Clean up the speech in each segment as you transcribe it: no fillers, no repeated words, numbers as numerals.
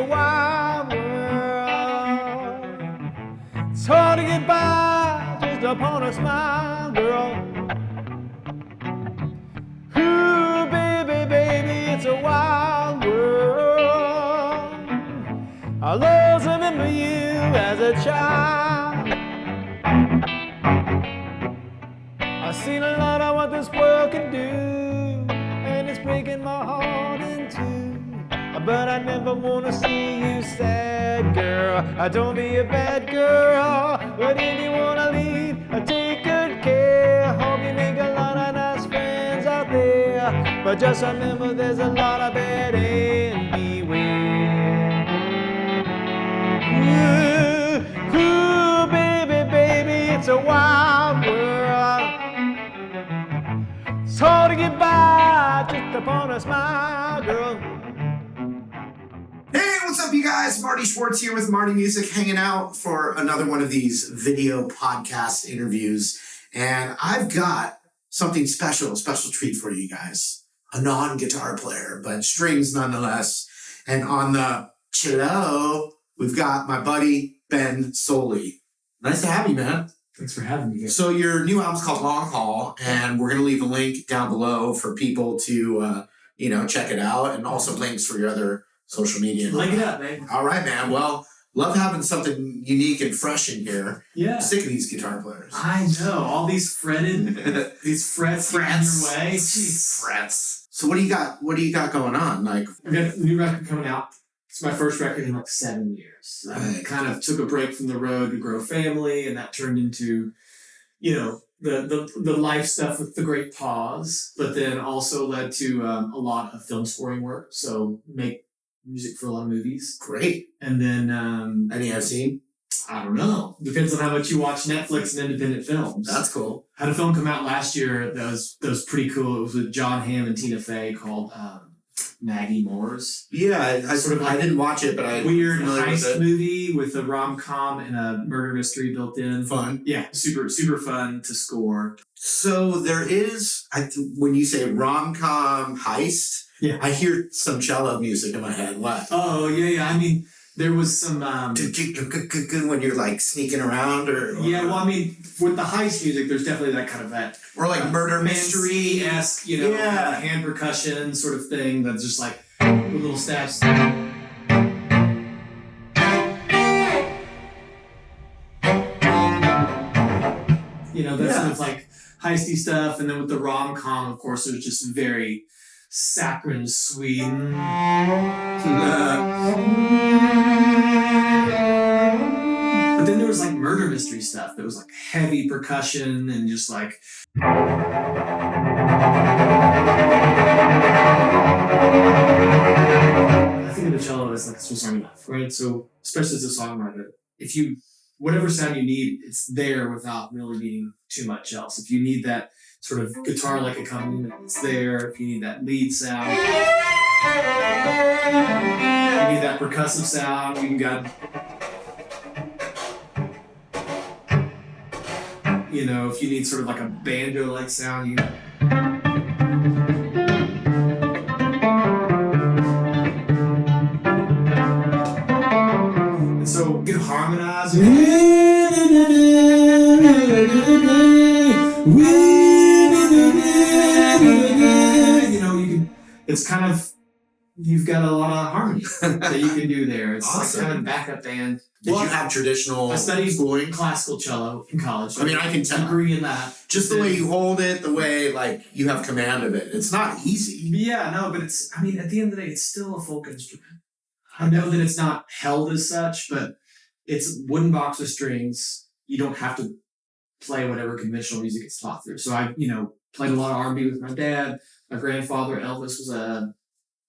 a wild world. It's hard to get by just upon a smile, girl. Ooh, baby, baby, it's a wild world. I'll always remember you as a child. I've seen a lot of what this world can do, and it's breaking my heart in two. But I never wanna see you sad, girl. Don't be a bad girl. But if you wanna leave, take good care. Hope you make a lot of nice friends out there. But just remember there's a lot of bad and beware. Ooh, ooh, baby, baby, it's a wild world. It's hard to get by just upon a smile, girl. Hey, what's up, you guys? Marty Schwartz here with Marty Music, hanging out for another one of these video podcast interviews. And I've got something special, a special treat for you guys. A non-guitar player, but strings nonetheless. And on the cello, we've got my buddy, Ben Sollee. Nice to have you, man. Thanks for having me here. So your new album's called Long Haul, and we're going to leave a link down below for people to, check it out, and also links for your other social media. Link it up, man. All right, man. Well, love having something unique and fresh in here. Yeah. I'm sick of these guitar players. I know. All these fretted, these frets in your way. Jeez. Frets. So what do you got? What do you got going on? Like, I got a new record coming out. It's my first record in like 7 years. Right. I kind of took a break from the road to grow family, and that turned into, the life stuff with the great pause, but then also led to a lot of film scoring work. So make music for a lot of movies. great. And then Any I've seen? I don't know. Depends on how much you watch Netflix and independent films. That's cool. Had a film come out last year that was pretty cool. It was with John Hamm and Tina Fey called Maggie Moore's. Yeah, I didn't watch it, but I Weird heist movie with a rom-com and a murder mystery built in. Fun. Yeah, super, super fun to score. So there is, when you say rom-com heist, Yeah. I hear some cello music in my head. What? Oh, yeah. I mean, there was some... when you're like sneaking around or yeah, well, I mean, with the heist music, there's definitely that kind of that... or like murder mystery. Mystery-esque, Yeah. kind of hand percussion sort of thing that's just like with little stabs. That's sort of like heisty stuff. And then with the rom-com, of course, there's just very saccharine, sweet. But then there was like murder mystery stuff that was like heavy percussion and just like. I think of the cello as like Swiss Army knife, right? So especially as a songwriter, if you whatever sound you need, it's there without really needing too much else. If you need that sort of guitar-like accompaniment, it's there. If you need that lead sound, if you need that percussive sound, you can got. If you need sort of like a banjo-like sound, you. And so you can harmonize. It's kind of, you've got a lot of harmony that you can do there. It's Awesome. like kind of backup band. Did you have traditional I studied schooling? classical cello in college. I mean, I can tell. Degree in that. Just the way you hold it, the way like you have command of it. It's not easy. Yeah, no, but at the end of the day, it's still a folk instrument. I know that it's not held as such, but it's a wooden box with strings. You don't have to play whatever conventional music it's taught through. So I, played a lot of R&B with my dad. My grandfather, Elvis, was a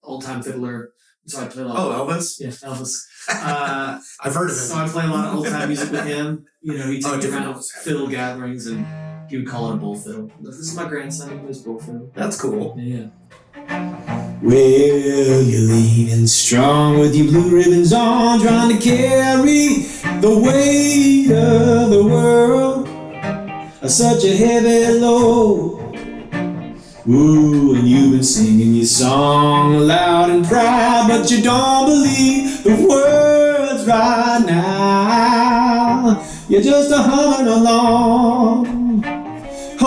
old-time fiddler. So I play a lot of... Oh, Elvis? Yeah, Elvis. I've heard of him. So I play a lot of old-time music with him. He took me different around Elvis. fiddle gatherings, and he would call it a bull fiddle. This is my grandson. He plays bull fiddle. That's cool. Yeah. Well, you're leaning strong with your blue ribbons on, trying to carry the weight of the world. Such a heavy load. Ooh, and you've been singing your song loud and proud, but you don't believe the words right now. You're just a humming along.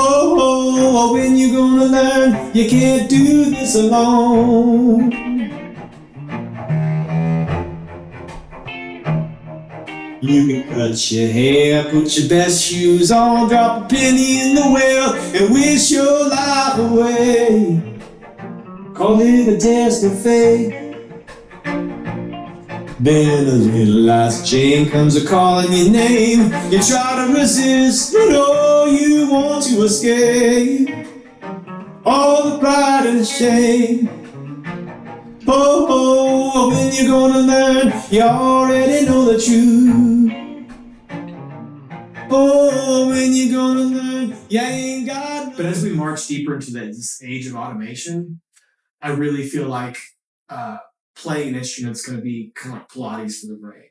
Oh, when you gonna learn you can't do this alone? You can cut your hair, put your best shoes on, drop a penny in the well, and wish your life away. Call it a test of fate. Then a little last chain comes a calling your name. You try to resist, but oh, you want to escape all the pride and shame. Oh, when you gonna learn, you already know the truth. Oh, when you gonna learn, you ain't got no. But as we march deeper into this age of automation, I really feel like playing an instrument's going to be kind of like Pilates for the brain.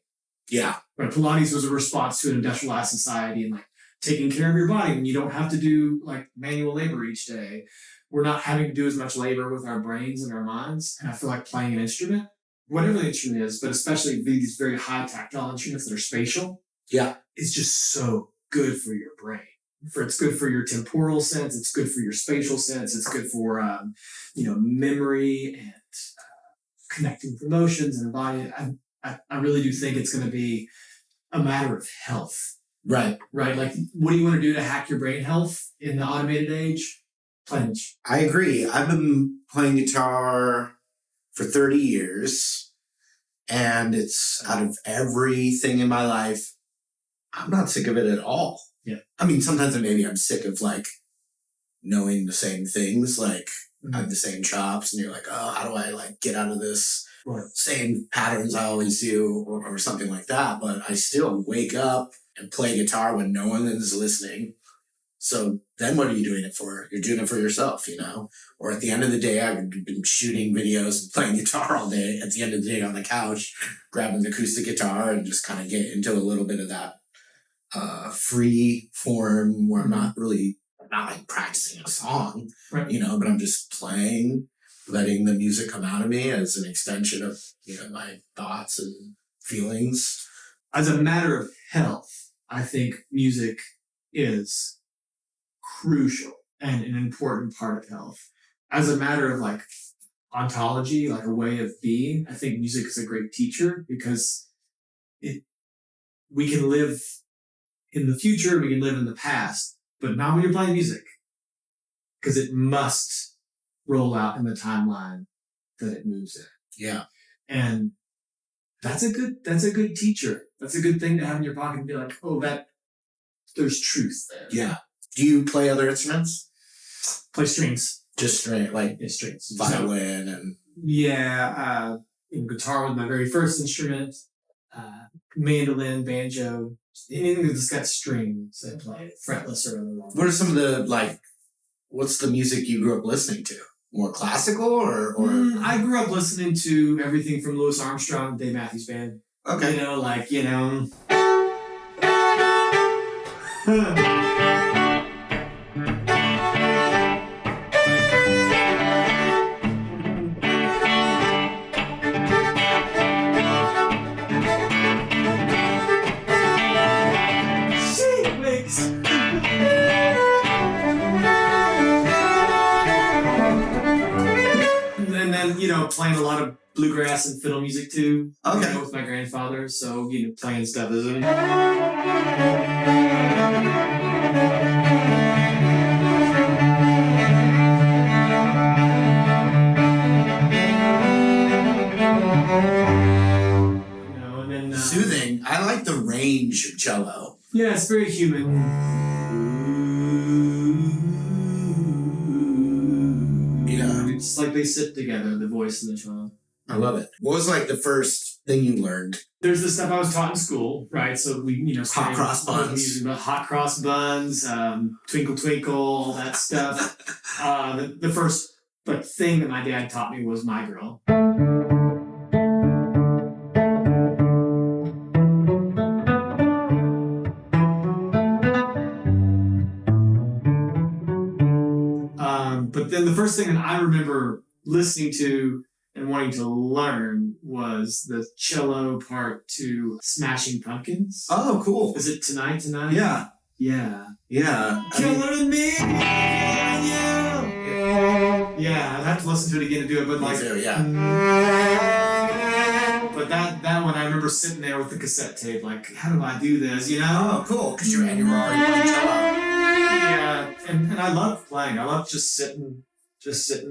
Yeah. Right? Pilates was a response to an industrialized society and like taking care of your body when you don't have to do like manual labor each day. We're not having to do as much labor with our brains and our minds. And I feel like playing an instrument, whatever the instrument is, but especially these very high tactile instruments that are spatial, is just so good for your brain. It's good for your temporal sense. It's good for your spatial sense. It's good for, memory and connecting with emotions and body. I really do think it's going to be a matter of health. Right. Like, what do you want to do to hack your brain health in the automated age? Playing. I agree. I've been playing guitar for 30 years, and it's out of everything in my life, I'm not sick of it at all. Yeah. I mean, sometimes maybe I'm sick of like knowing the same things, like I have the same chops, and you're like, oh, how do I like get out of this same patterns I always do or something like that. But I still wake up and play guitar when no one is listening. So then what are you doing it for? You're doing it for yourself, you know? Or at the end of the day, I've been shooting videos and playing guitar all day. At the end of the day on the couch, grabbing the acoustic guitar and just kind of get into a little bit of that free form where I'm not like practicing a song, you know, but I'm just playing, letting the music come out of me as an extension of, you know, my thoughts and feelings. As a matter of health, I think music is crucial and an important part of health. As a matter of like ontology, like a way of being, I think music is a great teacher because we can live in the future, we can live in the past, but not when you're playing music, because it must roll out in the timeline that it moves in. Yeah. And that's a good teacher. That's a good thing to have in your pocket and be like, oh, there's truth there. Yeah. Do you play other instruments? Play strings. Just string, like strings. Violin and... Yeah. Guitar was my very first instrument. Mandolin, banjo, anything that's got strings I play, fretless or otherwise. What are some of the, what's the music you grew up listening to? More classical or? I grew up listening to everything from Louis Armstrong, Dave Matthews Band. Okay. And then, playing a lot of bluegrass and fiddle music too. Okay. With my grandfather. So, playing stuff as soothing. I like the range of cello. Yeah, it's very human. Yeah. It's like they sit together, the voice and the cello. I love it. What was the first thing you learned? There's the stuff I was taught in school, right? So we, hot cross buns, music about hot cross buns, Twinkle Twinkle, all that stuff. The first thing that my dad taught me was My Girl. But then the first thing that I remember listening to and wanting to learn was the cello part to Smashing Pumpkins. Oh, cool. Is it Tonight? Yeah. Yeah. Yeah. Killer and me, killer and you. Yeah, I'd have to listen to it again to do it, but Me like, too, yeah. but that one, I remember sitting there with the cassette tape, like, how do I do this? You know? Oh, cool. Because you were already playing cello. Yeah, and I loved playing. I loved just sitting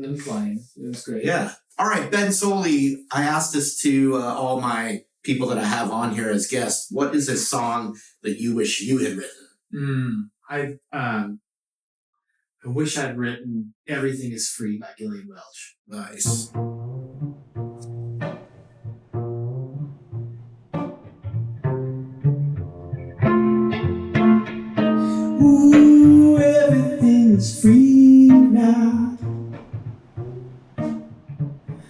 and playing. It was great. Yeah. All right, Ben Sollee, I asked this to all my people that I have on here as guests. What is a song that you wish you had written? I wish I'd written Everything is Free by Gillian Welch. Nice. Ooh, everything is free now.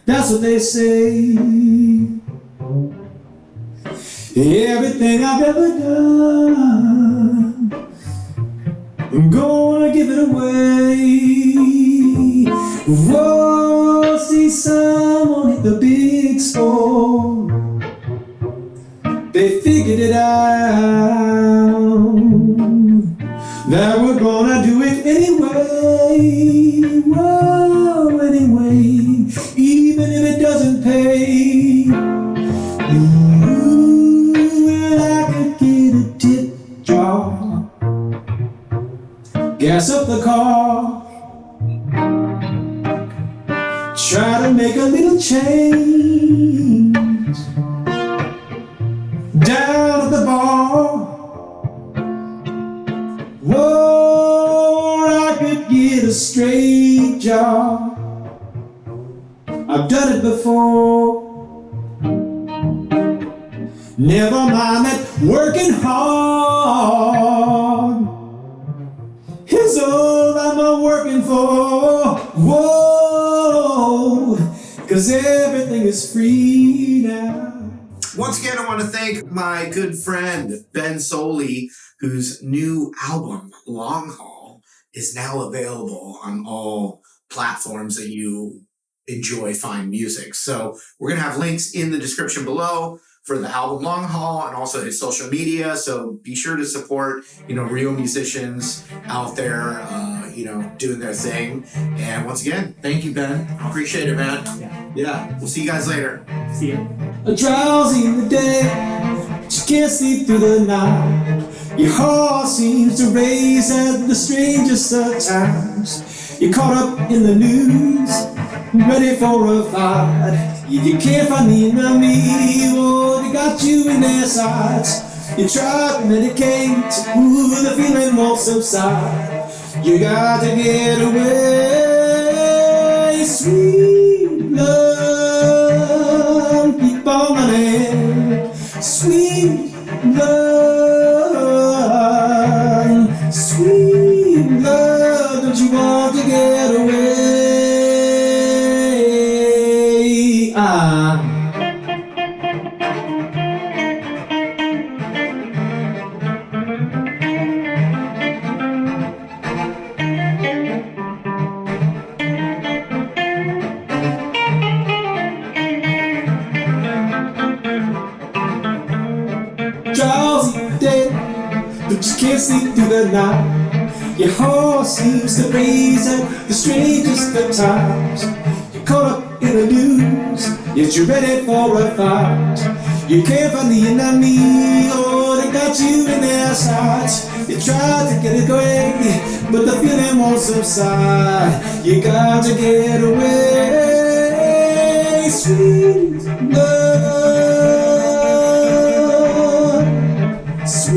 That's what they say. Everything I've ever done, I'm gonna give it away. Whoa, see someone hit the big score. They figured it out that we're gonna do it anyway. Whoa, anyway, even if it doesn't pay. Ooh, well, I could get a tip jar, gas up the car, try to make a little change down at the bar. Whoa, I could get a straight job. I've done it before. Never mind that working hard is all I'm working for. Whoa, 'cause everything is free now. Once again, I want to thank my good friend, Ben Sollee, whose new album, Long Haul, is now available on all platforms that you enjoy fine music. So we're going to have links in the description below for the album Long Haul and also his social media. So be sure to support, real musicians out there, doing their thing. And once again, thank you, Ben. Appreciate it, man. Yeah. We'll see you guys later. See ya. Drowsy in the day, you can't sleep through the night. Your heart seems to race at the strangest of times. You're caught up in the news, ready for a fight. You can't find the enemy, oh, they got you in their sights. You try to medicate, ooh, the feeling won't subside. You got to get away, sweet love, keep on running, sweet love, sweet love, don't you want to get away? Drowsy day, but you can't sleep through the night. Your heart seems to race at the strangest of times. You're caught up in the news, yet you're ready for a fight. You can't find the enemy, oh, they got you in their sights. You try to get it away, but the feeling won't subside. You got to get away, sweet love. Sweet